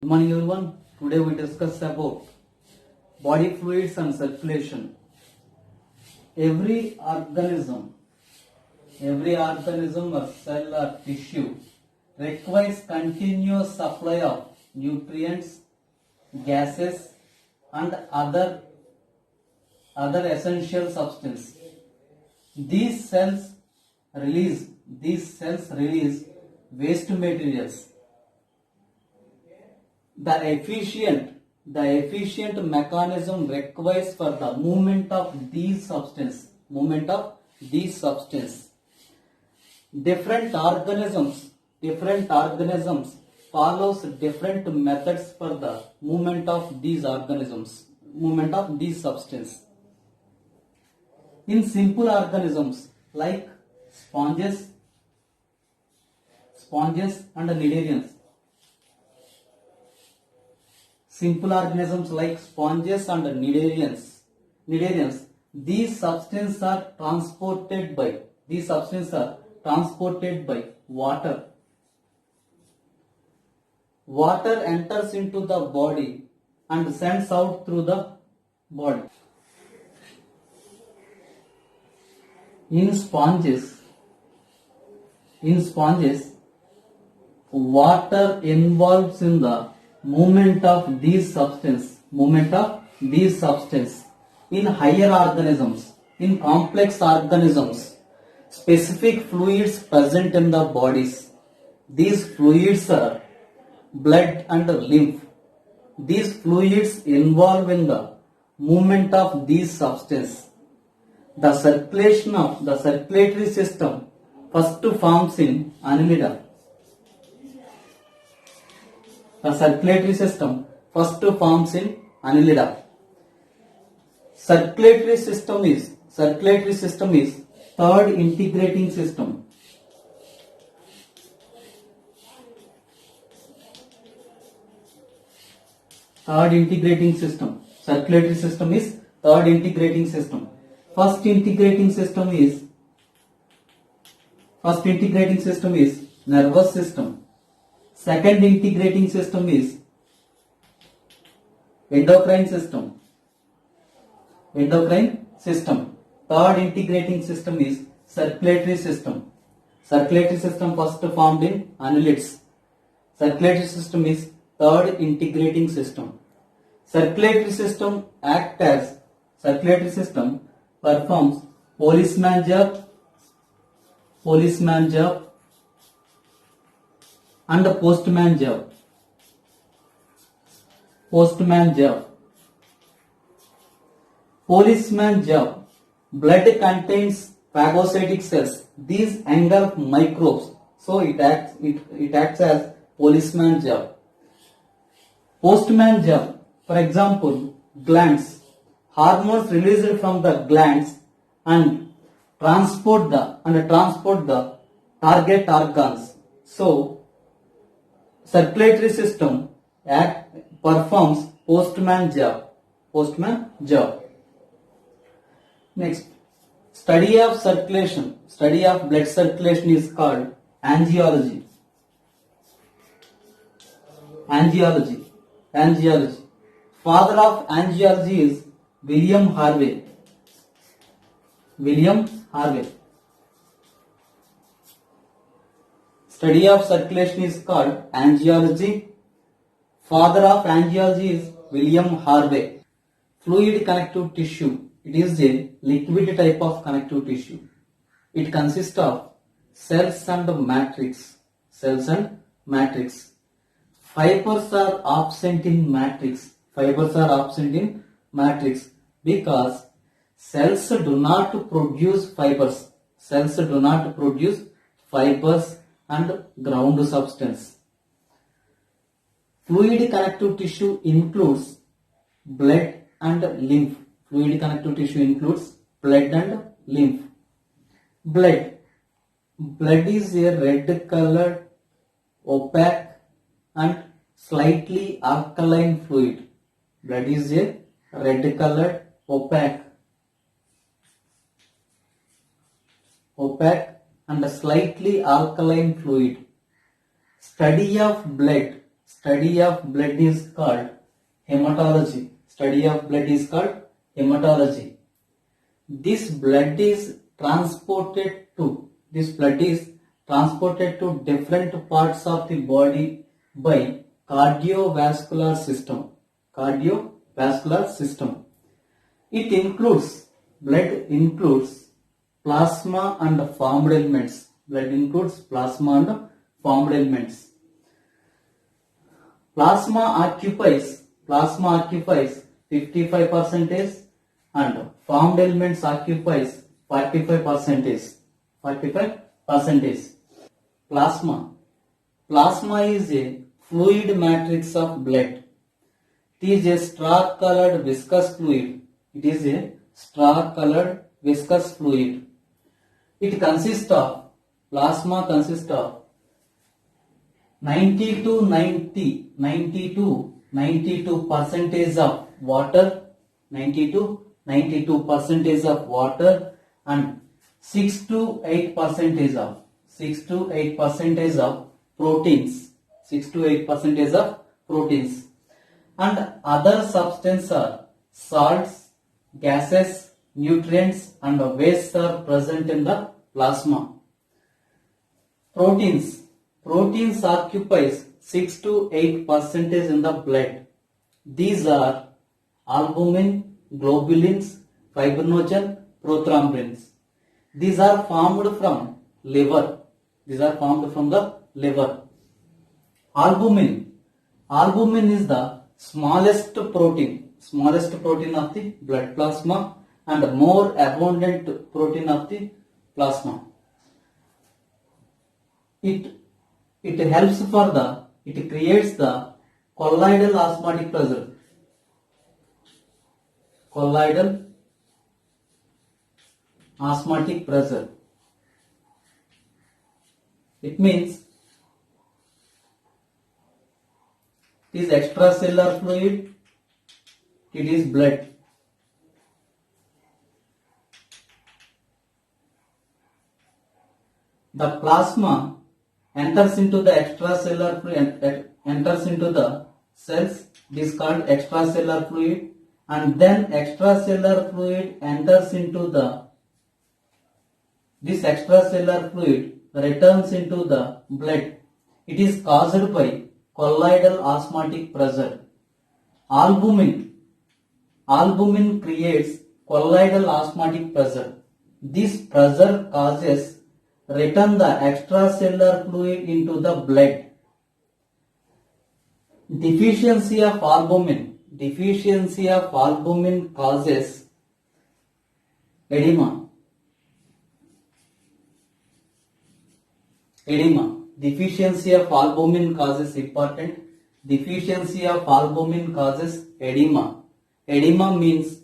morning everyone. Today we discuss about body fluids and circulation. Every organism or cell or tissue requires continuous supply of nutrients, gases and other essential substances. These cells release waste materials. The efficient mechanism requires for the movement of these substances. Different organisms follows different methods for the movement of these substances. In simple organisms like sponges and cnidarians. Simple organisms like sponges and cnidarians, these substances are transported by water. Water enters into the body and sends out through the body. In sponges, water involves in the movement of these substances. In higher organisms, in complex organisms, specific fluids present in the bodies. These fluids are blood and lymph. These fluids involve in the movement of these substances. The circulatory system first forms in annelida. Circulatory system is third integrating system. Circulatory system is third integrating system. First integrating system is nervous system. Second integrating system is endocrine system. Third integrating system is circulatory system. Circulatory system first formed in annelids. Circulatory system is third integrating system. Circulatory system performs policeman job and postman job. Policeman job. Blood contains phagocytic cells. These engulf microbes, so it acts as policeman job. Postman job. For example, glands. Hormones released from the glands and transport the target organs. So, circulatory system performs postman job. Next, study of blood circulation is called angiology. Father of angiology is William Harvey. Study of circulation is called angiology. Father of angiology is William Harvey. Fluid connective tissue. It is a liquid type of connective tissue. It consists of cells and matrix. Fibers are absent in matrix. Because cells do not produce fibers. And ground substance. Fluid connective tissue includes blood and lymph. Blood is a red colored, opaque and slightly alkaline fluid. Opaque and a slightly alkaline fluid. Study of blood Study of blood is called hematology. Study of blood is called hematology. This blood is transported to different parts of the body by cardiovascular system. Cardiovascular system. It includes blood includes plasma and formed elements. Blood includes plasma and formed elements. Plasma occupies 55% and formed elements occupies 45%. Plasma is a fluid matrix of blood. It is a straw-colored viscous fluid. It consists of plasma consists of 92 percentage of water, 92 of water, and 6 to 8 percentage of proteins, and other substances are salts, gases, nutrients, and wastes are present in the plasma. Proteins occupies 6 to 8 percentage in the blood. These are albumin, globulins, fibrinogen, prothrombins. These are formed from liver. Albumin is the smallest protein of the blood plasma and more abundant protein of the plasma. It creates the colloidal osmotic pressure. It means it is extracellular fluid, it is blood. The plasma enters into the extracellular fluid, enters into the cells. It is called extracellular fluid, and then extracellular fluid enters into this extracellular fluid returns into the blood. It is caused by colloidal osmotic pressure. Albumin creates colloidal osmotic pressure. This pressure causes return the extracellular fluid into the blood. Deficiency of albumin causes edema. Deficiency of albumin causes edema. Edema means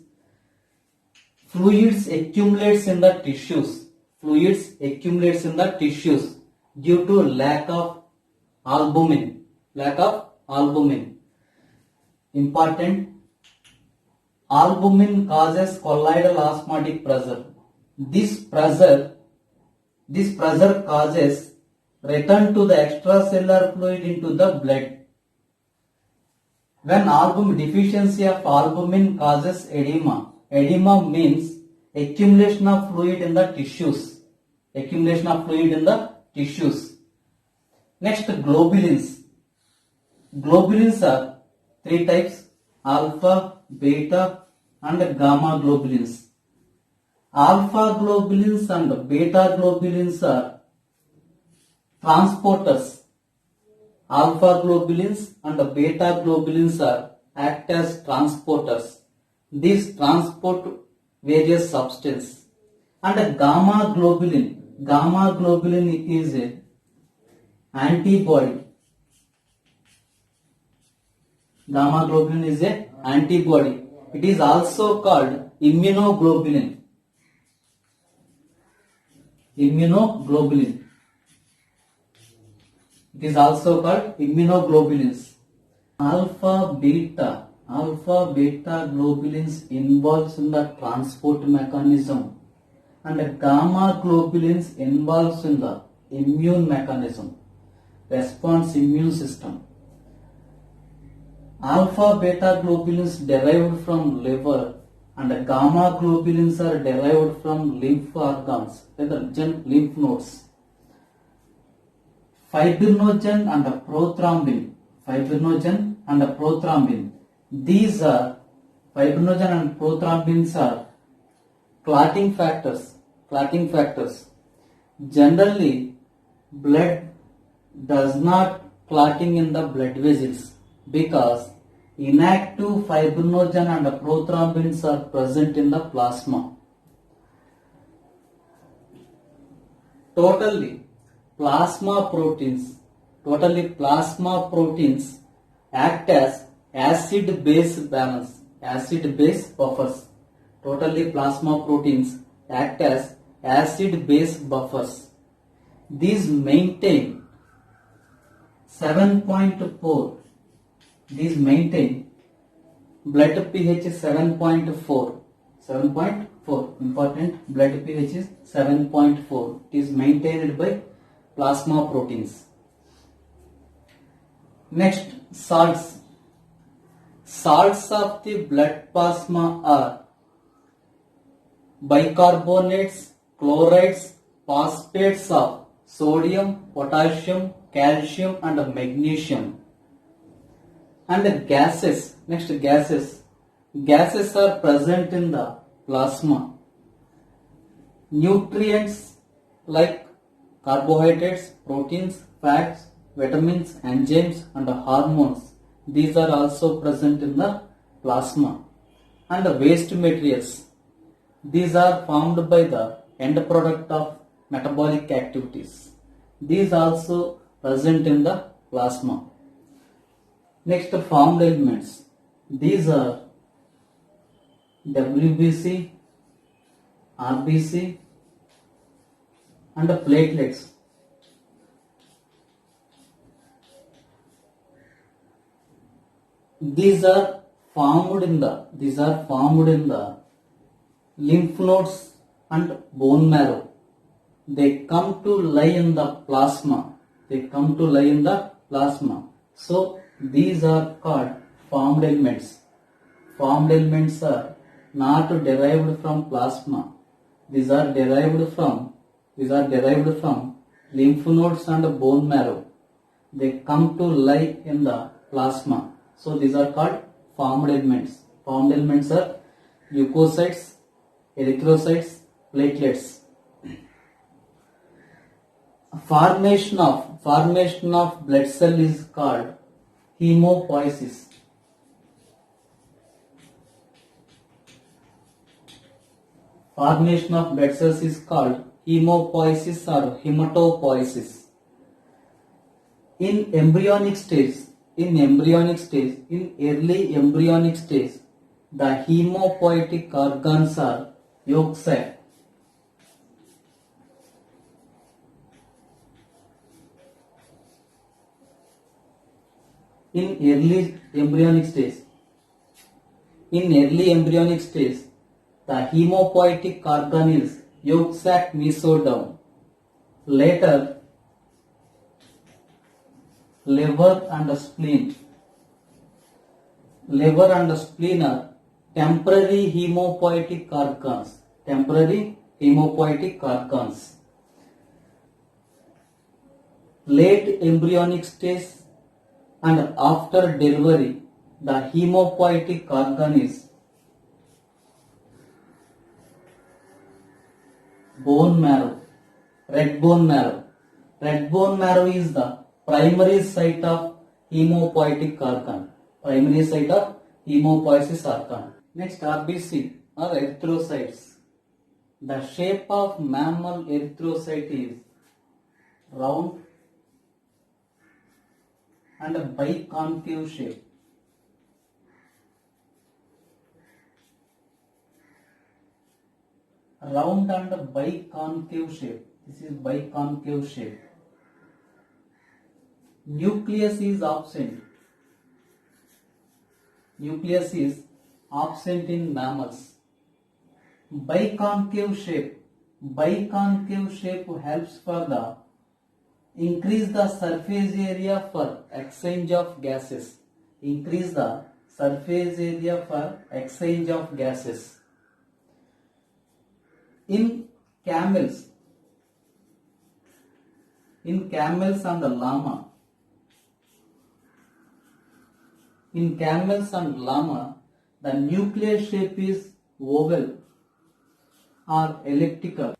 fluids accumulates in the tissues due to lack of albumin. Important. Albumin causes colloidal osmotic pressure. This pressure causes return to the extracellular fluid into the blood. When deficiency of albumin causes edema means accumulation of fluid in the tissues. Next, globulins. Globulins are 3 types: alpha, beta, and gamma globulins. Alpha globulins and beta globulins are transporters. Alpha globulins and beta globulins act as transporters. These transport various substances. And gamma globulin is a antibody. Gamma globulin is a antibody. It is also called immunoglobulin. It is also called immunoglobulins. Alpha beta globulins involves in the transport mechanism, and gamma globulins involves in the immune mechanism, response immune system. Alpha beta globulins derived from liver and gamma globulins are derived from lymph organs, whether lymph nodes. Fibrinogen and prothrombin. Fibrinogen and prothrombin. These are fibrinogen and prothrombins are clotting factors. Clotting factors. Generally, blood does not clotting in the blood vessels because inactive fibrinogen and prothrombins are present in the plasma. Totally plasma proteins act as acid base balance, acid base buffers. Totally plasma proteins act as acid base buffers. These maintain 7.4. These maintain blood pH 7.4. 7.4. Important, blood pH is 7.4. It is maintained by plasma proteins. Next, salts. Salts of the blood plasma are bicarbonates, chlorides, phosphates of sodium, potassium, calcium and magnesium. And gases. Next, gases. Gases are present in the plasma. Nutrients like carbohydrates, proteins, fats, vitamins, enzymes and hormones. These are also present in the plasma. And waste materials. These are formed by the end product of metabolic activities. These also present in the plasma. Next, formed elements. These are WBC, RBC and platelets. These are formed in the lymph nodes and bone marrow. They come to lie in the plasma. So these are called formed elements. Formed elements are not derived from plasma. These are derived from lymph nodes and bone marrow. They come to lie in the plasma. So these are called formed elements. Formed elements are leukocytes, erythrocytes, platelets. Formation of blood cell is called hemopoiesis. Formation of blood cells is called hemopoiesis or hematopoiesis. In early embryonic stage, the hemopoietic organs are yolk sac. In early embryonic stage, the hemopoietic organ is yolk sac mesoderm. Later, liver and spleen are temporary hemopoietic organs. Late embryonic stage and after delivery, the hemopoietic organ is bone marrow, red bone marrow. Red bone marrow is the primary site of hemopoietic organ. Next, RBC or erythrocytes. The shape of mammal erythrocyte is round and a biconcave shape. Round and a biconcave shape. This is biconcave shape. Nucleus is absent. In mammals. Biconcave shape helps for the increase the surface area for exchange of gases. increase the surface area for exchange of gases. In camels and llama, the nuclear shape is oval or elliptical.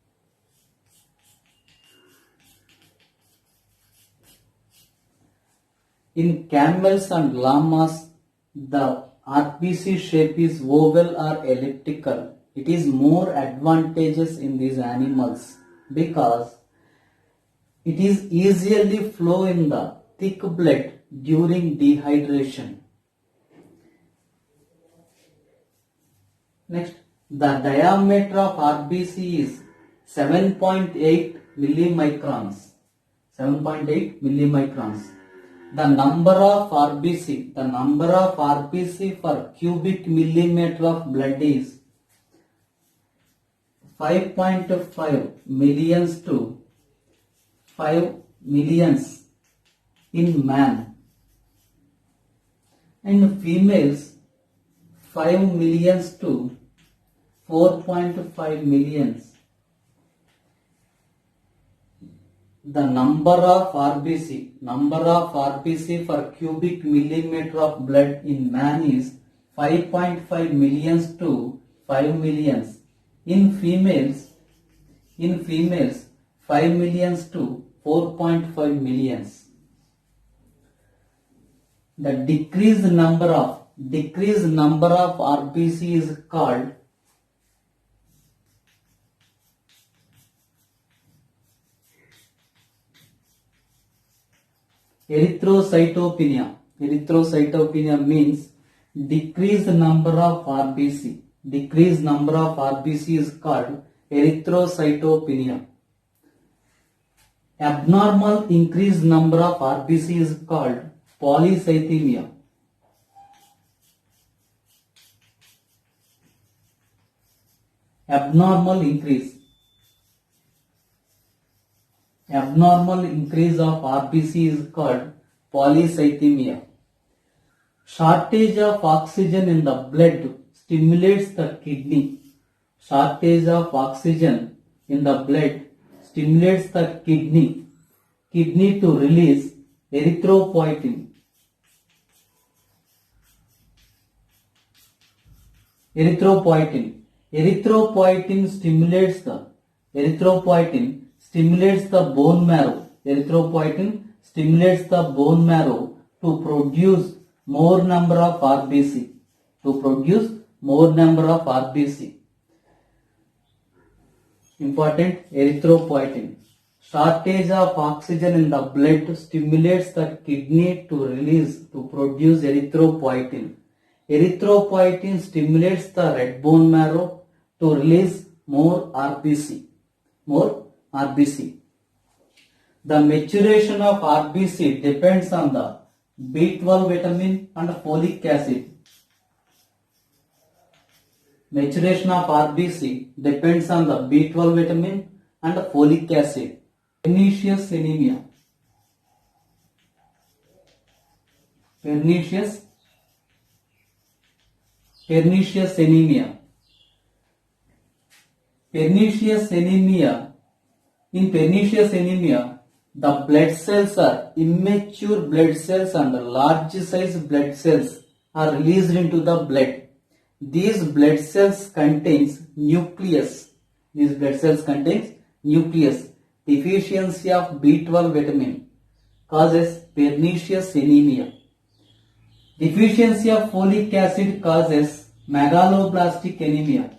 In camels and llamas, the RBC shape is oval or elliptical. It is more advantageous in these animals because it is easily flow in the thick blood during dehydration. Next, the diameter of RBC is 7.8 millimicrons. 7.8 millimicrons. The number of RBC for cubic millimeter of blood is 5.5 millions to 5 millions in man, and females 5 millions to 4.5 millions. The number of RBC for cubic millimeter of blood in man is 5.5 millions to 5 millions. In females 5 millions to 4.5 millions. The decreased number of RBC is called erythrocytopenia. Erythrocytopenia means decreased number of RBC. Decreased number of RBC is called erythrocytopenia. Abnormal increased number of RBC is called polycythemia. Abnormal increase of RBC is called polycythemia. Shortage of oxygen in the blood stimulates the kidney. Shortage of oxygen in the blood stimulates the kidney to release erythropoietin. Erythropoietin stimulates the bone marrow. Erythropoietin stimulates the bone marrow to produce more number of RBC. Important, erythropoietin. Shortage of oxygen in the blood stimulates the kidney to produce erythropoietin. Erythropoietin stimulates the red bone marrow to release more RBC. The maturation of RBC depends on the B12 vitamin and folic acid. Maturation of RBC depends on the B12 vitamin and folic acid. Pernicious anemia. Pernicious anemia. In pernicious anemia, the blood cells are immature blood cells and large size blood cells are released into the blood. These blood cells contains nucleus. Deficiency of B12 vitamin causes pernicious anemia. Deficiency of folic acid causes megaloblastic anemia.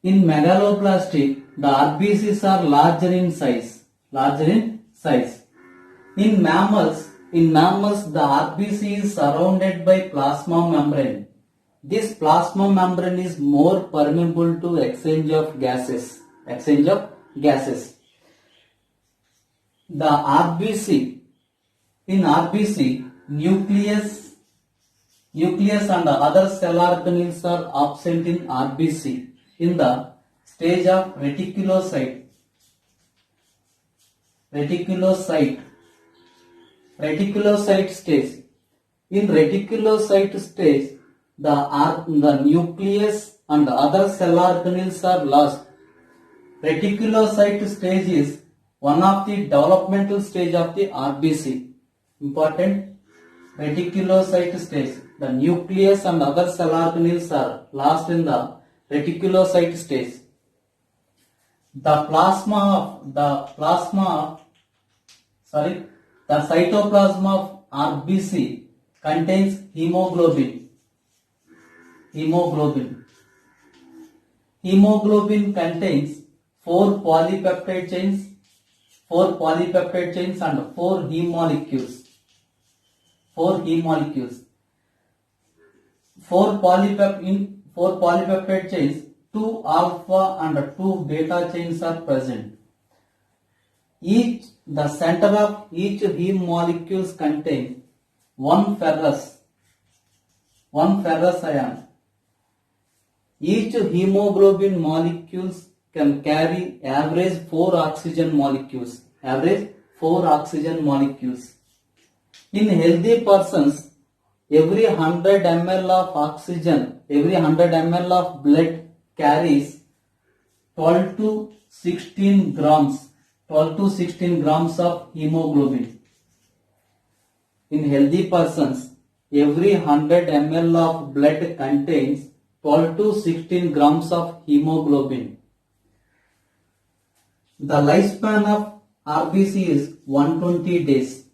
In megaloblastic, the RBCs are larger in size. In mammals, the RBC is surrounded by plasma membrane. This plasma membrane is more permeable to exchange of gases. The RBC, nucleus and other cell organelles are absent in RBC in the stage of reticulocyte. Reticulocyte. Reticulocyte stage. In reticulocyte stage, the nucleus and other cell organelles are lost. Reticulocyte stage is one of the developmental stage of the RBC. Important. Reticulocyte stage. The nucleus and other cell organelles are lost in the reticulocyte stage. The cytoplasm of RBC contains hemoglobin. Hemoglobin contains 4 polypeptide chains and 4 heme molecules. 4 polypeptide chains, 2 alpha and 2 beta chains are present. The center of each heme molecules contain one ferrous ion. Each hemoglobin molecules can carry average 4 oxygen molecules. In healthy persons, every 100 ml of oxygen, every 100 ml of blood carries 12 to 16 grams of hemoglobin. In healthy persons, every 100 ml of blood contains 12 to 16 grams of hemoglobin. The lifespan of RBC is 120 days.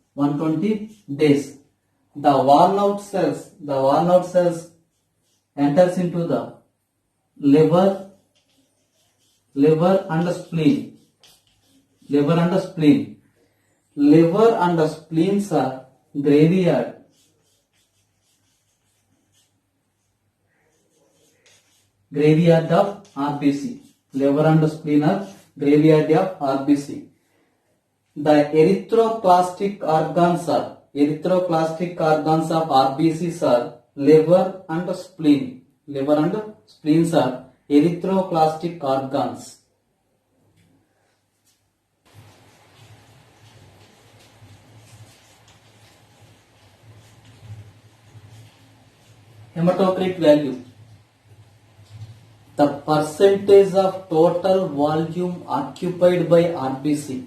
The worn out cells enters into the liver and spleen. Liver and spleens are graveyard. Of RBC. Liver and spleen are graveyard of RBC. The erythroclastic organs of RBCs are liver and spleen. Liver and spleens are erythroclastic organs. Hematocrit value. The percentage of total volume occupied by RBC.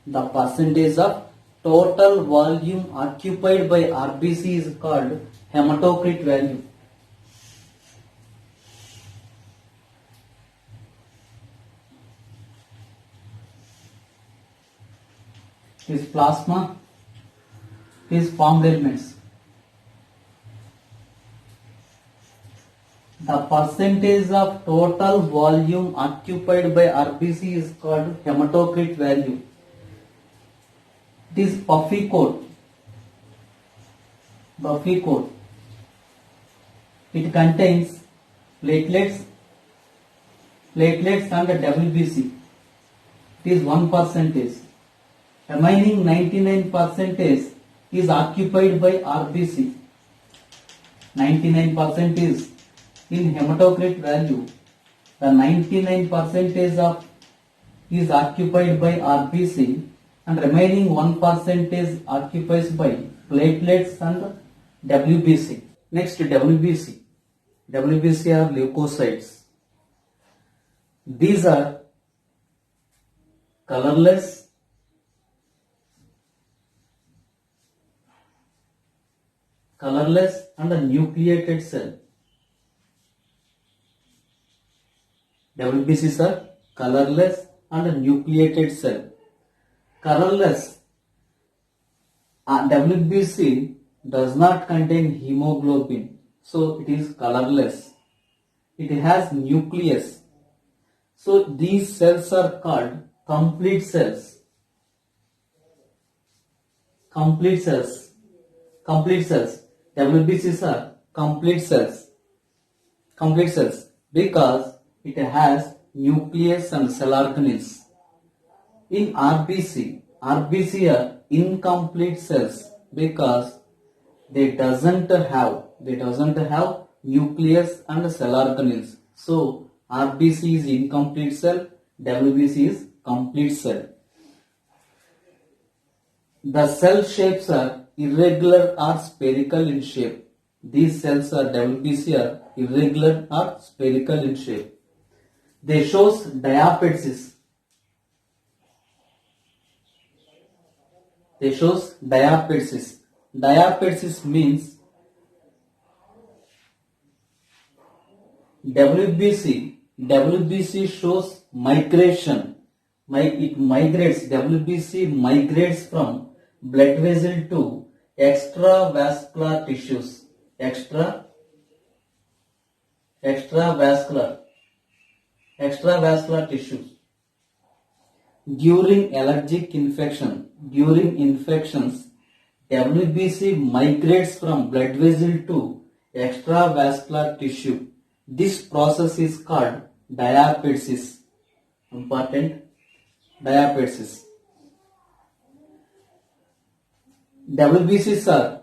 The percentage of total volume occupied by RBC is called hematocrit value. Is plasma, is formed elements. The percentage of total volume occupied by RBC is called hematocrit value. It is puffy coat. It contains platelets and WBC. It is 1%. Remaining 99% is occupied by RBC. 99% is in hematocrit value. The 99% is occupied by RBC and remaining 1% occupies by platelets and WBC. Next, WBC. WBC are leukocytes. These are colorless, and a nucleated cell. WBCs are colorless and a nucleated cell. Colorless. WBC does not contain hemoglobin, so it is colorless. It has nucleus. So these cells are called complete cells. WBCs are complete cells because it has nucleus and cell organelles. In RBC are incomplete cells because they doesn't have nucleus and cell organelles. So RBC is incomplete cell, WBC is complete cell. The cell shapes are irregular or spherical in shape. These cells are WBC are irregular or spherical in shape. They shows diapesis. They shows diapesis. Diapesis means WBC shows migration. It migrates. WBC migrates from blood vessel to extravascular tissues. Extravascular tissues. During allergic infections, WBC migrates from blood vessel to extravascular tissue. This process is called diapesis. Important. Diapesis. WBCs are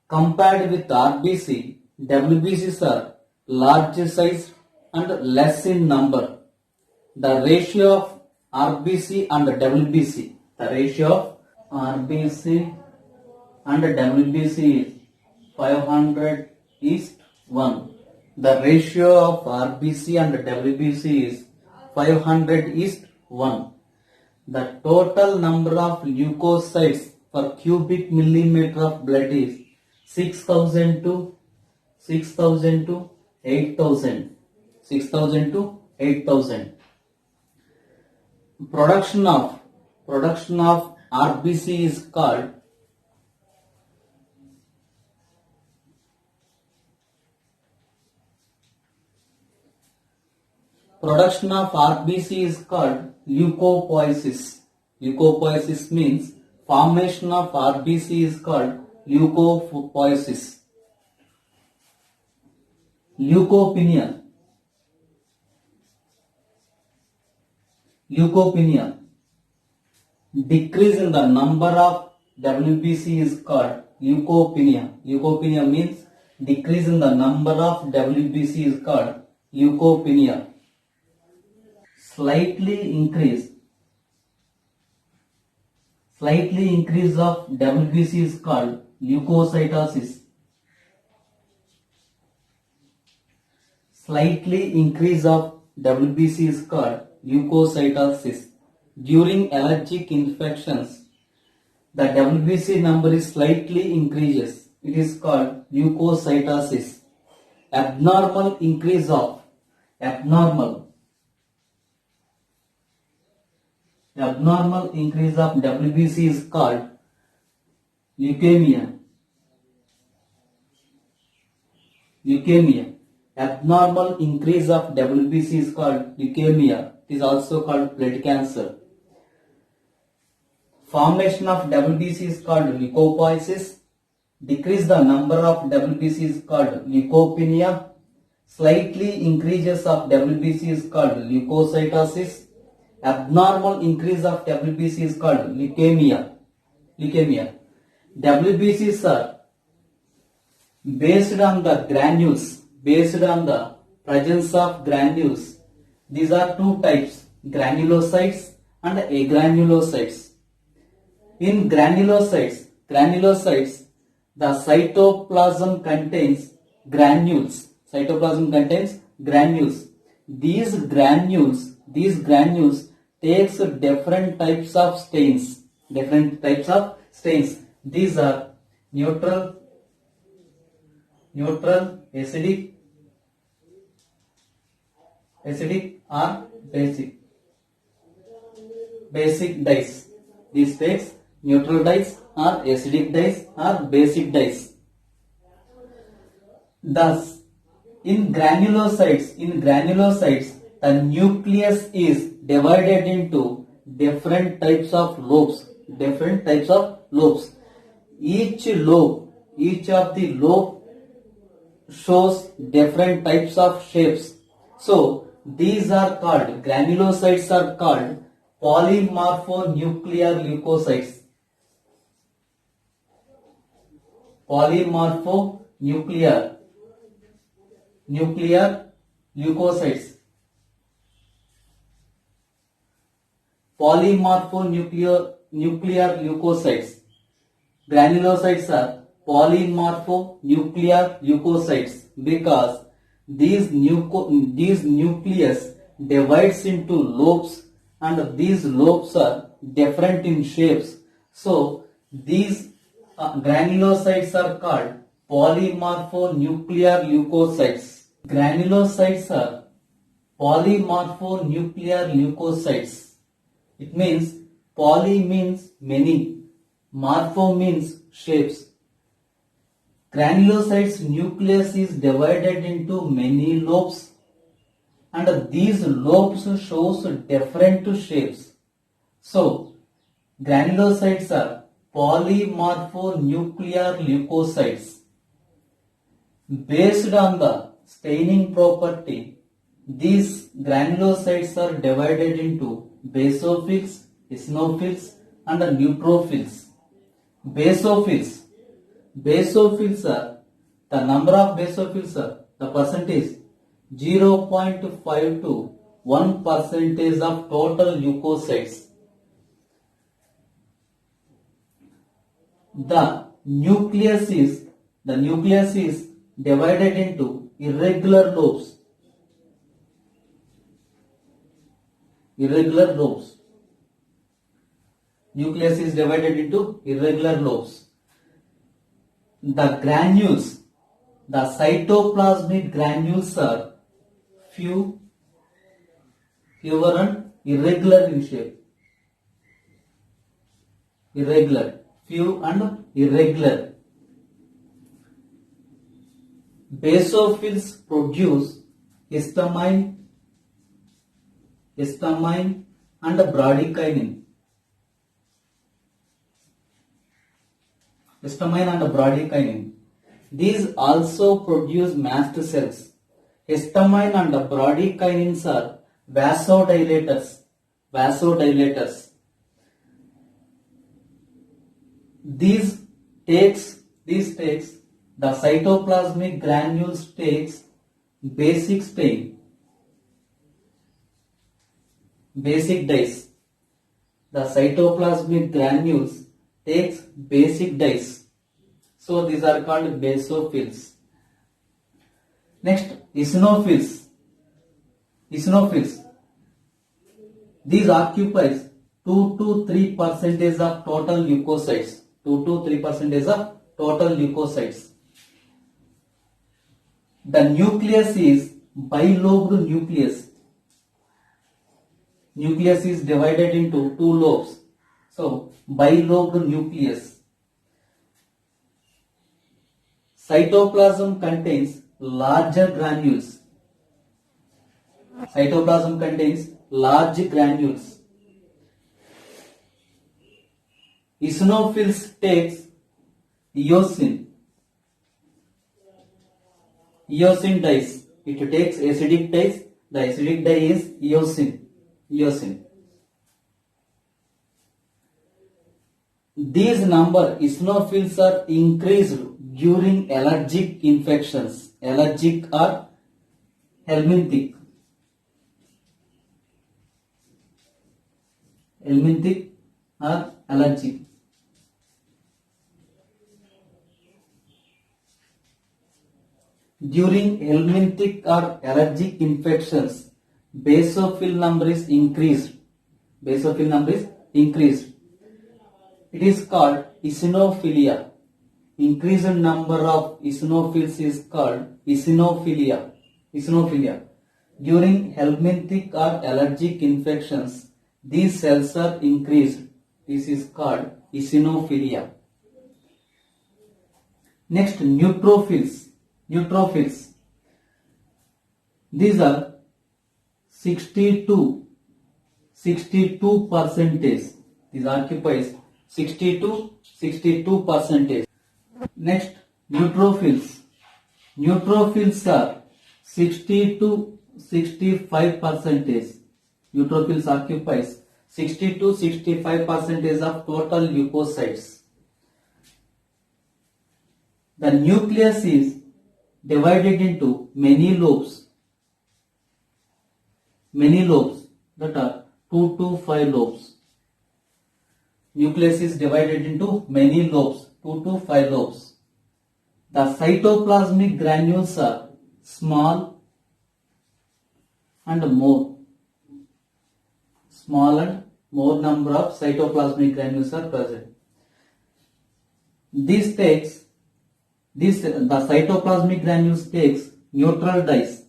compared with RBC. WBCs are large size and less in number. The ratio of RBC and WBC. The ratio of RBC and WBC is 500:1. The ratio of RBC and WBC is 500:1. The total number of leukocytes per cubic millimeter of blood is 6,000 to 8,000. 6,000 to 8,000. Production of RBC is called leukopoiesis. Leukopoiesis means formation of RBC is called leukopoiesis. Leukopenia. Decrease in the number of WBC is called leukopenia. Leukopenia means decrease in the number of WBC is called leukopenia. Slightly increase of WBC is called leukocytosis. Slightly increase of WBC is called leukocytosis. During allergic infections, the WBC number is slightly increases. It is called leukocytosis. Abnormal increase of WBC is called leukemia. Abnormal increase of WBC is called leukemia. It is also called blood cancer. Formation of WBC is called leukopoiesis. Decrease the number of WBC is called leukopenia. Slightly increases of WBC is called leukocytosis. Abnormal increase of WBC is called leukemia. WBCs are based on the presence of granules. These are two types, granulocytes and agranulocytes. In granulocytes, the cytoplasm contains granules. These granules takes different types of stains. These are neutral, acidic or basic dyes. These takes neutral dyes or acidic dyes or basic dyes. Thus, in granulocytes, the nucleus is divided into different types of lobes. Each of the lobe shows different types of shapes. So these are called, granulocytes are called polymorphonuclear leukocytes. Polymorphonuclear leukocytes. Polymorphonuclear nuclear leukocytes. Granulocytes are polymorphonuclear leukocytes because these nucleus divides into lobes and these lobes are different in shapes. So these granulocytes are called polymorphonuclear leukocytes. Granulocytes are polymorphonuclear leukocytes. It means poly means many, morpho means shapes. Granulocytes nucleus is divided into many lobes and these lobes shows different shapes. So granulocytes are polymorphonuclear leukocytes. Based on the staining property, these granulocytes are divided into basophils, eosinophils and neutrophils. Basophils are the number of basophils are the percentage 0.5 to 1% of total leukocytes. The nucleus is divided into irregular lobes. Nucleus is divided into irregular lobes. The granules, the cytoplasmic granules are fewer and irregular in shape. Few and irregular. Basophils produce histamine and bradykinin. These also produce mast cells. Histamine and bradykinins are vasodilators. These takes the cytoplasmic granules takes basic dyes. The cytoplasmic granules takes basic dyes. So these are called basophils. Next, eosinophils. These occupies 2 to 3% of total leukocytes. The nucleus is bilobed nucleus. Nucleus is divided into two lobes. So bilobed nucleus. Cytoplasm contains larger granules. Eosinophils takes eosin dyes. It takes acidic dyes. The acidic dye is eosin. These number eosinophils are increased during allergic infections, allergic or helminthic or allergic. During helminthic or allergic infections, basophil number is increased. It is called eosinophilia. Increased number of eosinophils is called eosinophilia. During helminthic or allergic infections, these cells are increased. This is called eosinophilia. Next, neutrophils. These are 62%. These occupies 62%. Next, neutrophils. Neutrophils are 60 to 65%. Neutrophils occupies 60 to 65% of total leukocytes. The nucleus is divided into many lobes that are 2 to 5 lobes. Nucleus is divided into many lobes, 2 to 5 lobes. The cytoplasmic granules are small and more. Small and more number of cytoplasmic granules are present. The cytoplasmic granules takes neutral dyes.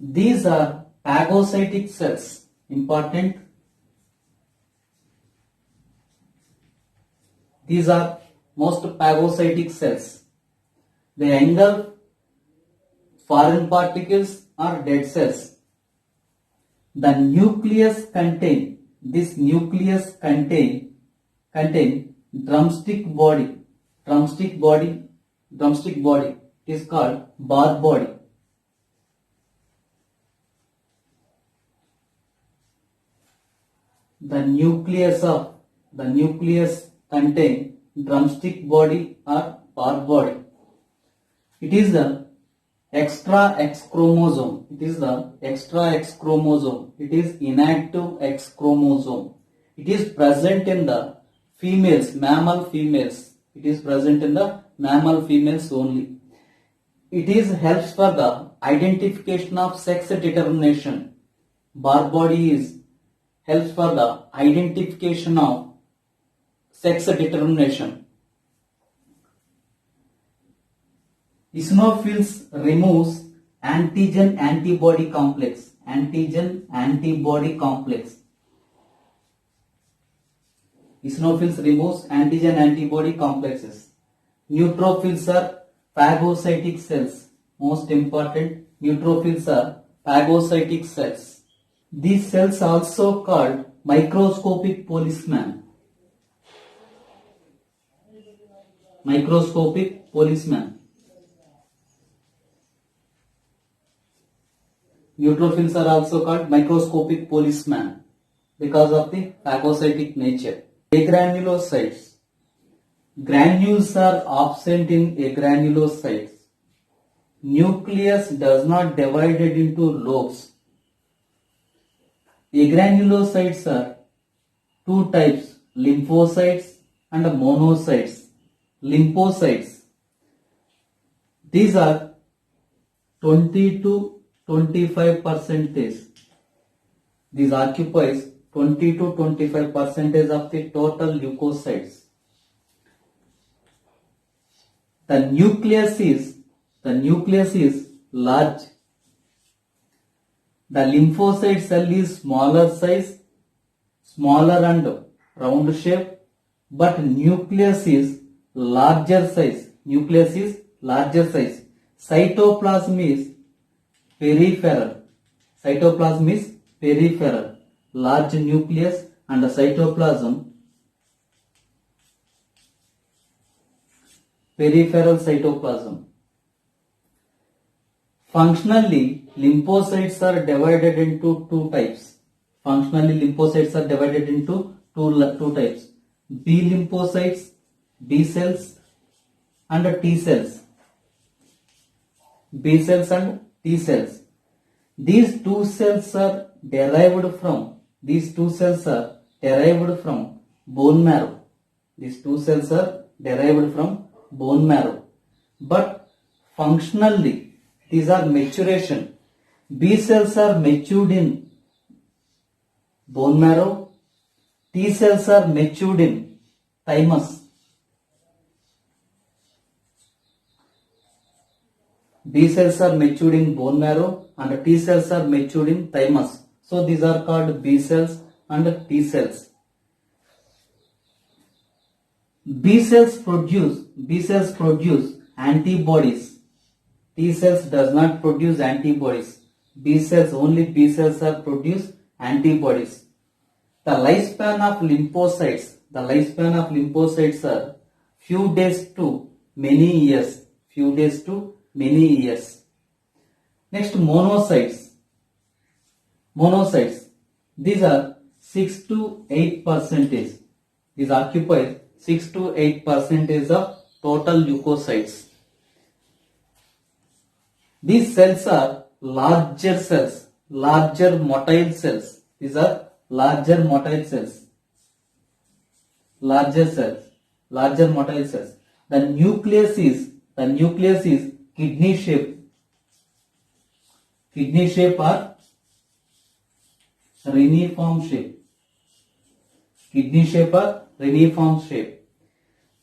These are phagocytic cells. Important. These are most phagocytic cells. They engulf foreign particles or dead cells. The nucleus contain drumstick body. It is called Barr body. The nucleus contain drumstick body or Barr body. It is the extra X chromosome. It is inactive X chromosome. It is present in the mammal females. It is present in the mammal females only. It helps for the identification of sex determination. Barr body helps for the identification of sex determination. Eosinophils removes antigen-antibody complex. Eosinophils removes antigen-antibody complexes. Neutrophils are phagocytic cells. Most important, neutrophils are phagocytic cells. These cells are also called microscopic policemen. Neutrophils are also called microscopic policemen because of the phagocytic nature. Agranulocytes. Granules are absent in agranulocytes. Nucleus does not divide it into lobes. Agranulocytes are two types, lymphocytes and monocytes. Lymphocytes. These are 20 to 25%. These occupies 20 to 25% of the total leukocytes. The nucleus is large. The lymphocyte cell is smaller and round shape, but nucleus is larger size. Cytoplasm is peripheral. Large nucleus and cytoplasm. Peripheral cytoplasm. Functionally, lymphocytes are divided into two types. B lymphocytes, B cells and T cells. These two cells are derived from bone marrow. But functionally, these are maturation. B cells are matured in bone marrow. T cells are matured in thymus. B cells are matured in bone marrow and T cells are matured in thymus. So these are called B cells and T cells. B cells produce antibodies. T cells does not produce antibodies. B cells are produce antibodies. The lifespan of lymphocytes are few days to many years. Next, monocytes. These are 6 to 8%. These occupy 6 to 8% of total leukocytes. These cells are larger cells. larger motile cells. These are larger motile cells. Larger motile cells. The nucleus is kidney shape or reniform shape.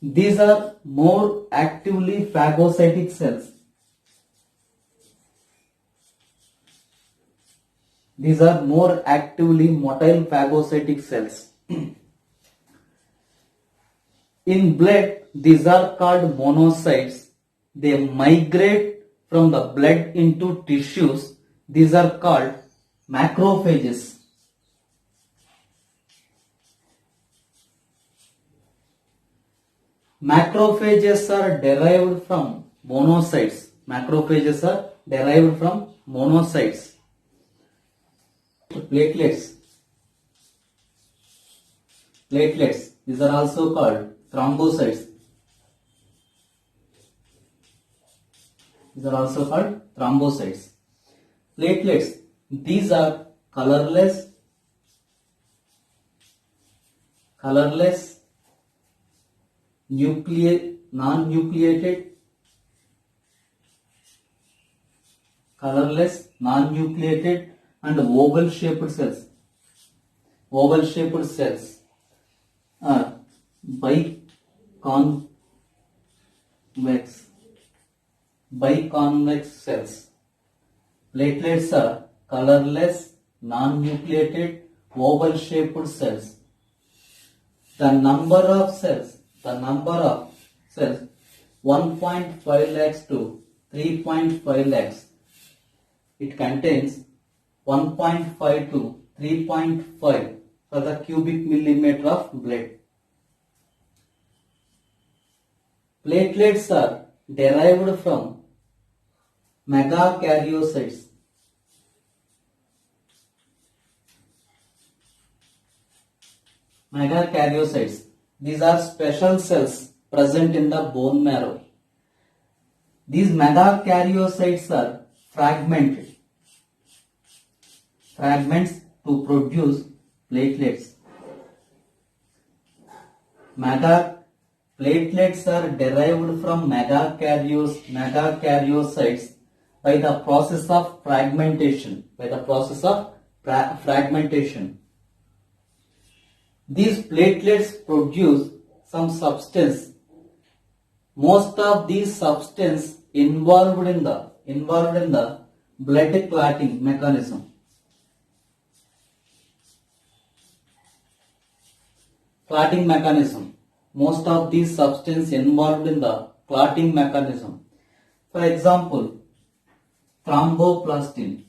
These are more actively phagocytic cells. These are more actively motile phagocytic cells. In blood, these are called monocytes. They migrate from the blood into tissues. These are called macrophages. Macrophages are derived from monocytes. Platelets. These are also called thrombocytes. Platelets. These are colorless, non-nucleated, and oval-shaped cells. Are biconvex cells. Platelets are colorless, non-nucleated, oval-shaped cells. The number of cells 1.5 lakhs to 3.5 lakhs. It contains 1.5 to 3.5 for the cubic millimeter of blood. Platelets are derived from megakaryocytes. These are special cells present in the bone marrow. These megakaryocytes are fragments to produce platelets. Platelets are derived from megakaryocytes by the process of fragmentation. These platelets produce some substance. Most of these substance involved in the blood clotting mechanism. Most of these substance involved in the clotting mechanism. For example, thromboplastin.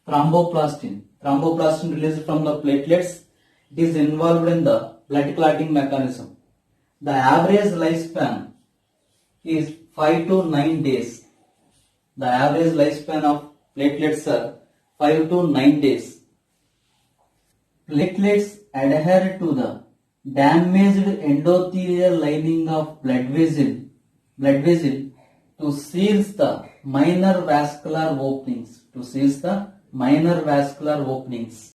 Thromboplastin released from the platelets. It is involved in the blood clotting mechanism. The average lifespan is 5 to 9 days. The average lifespan of platelets are 5 to 9 days. Platelets adhere to the damaged endothelial lining of blood vessel to seal the minor vascular openings.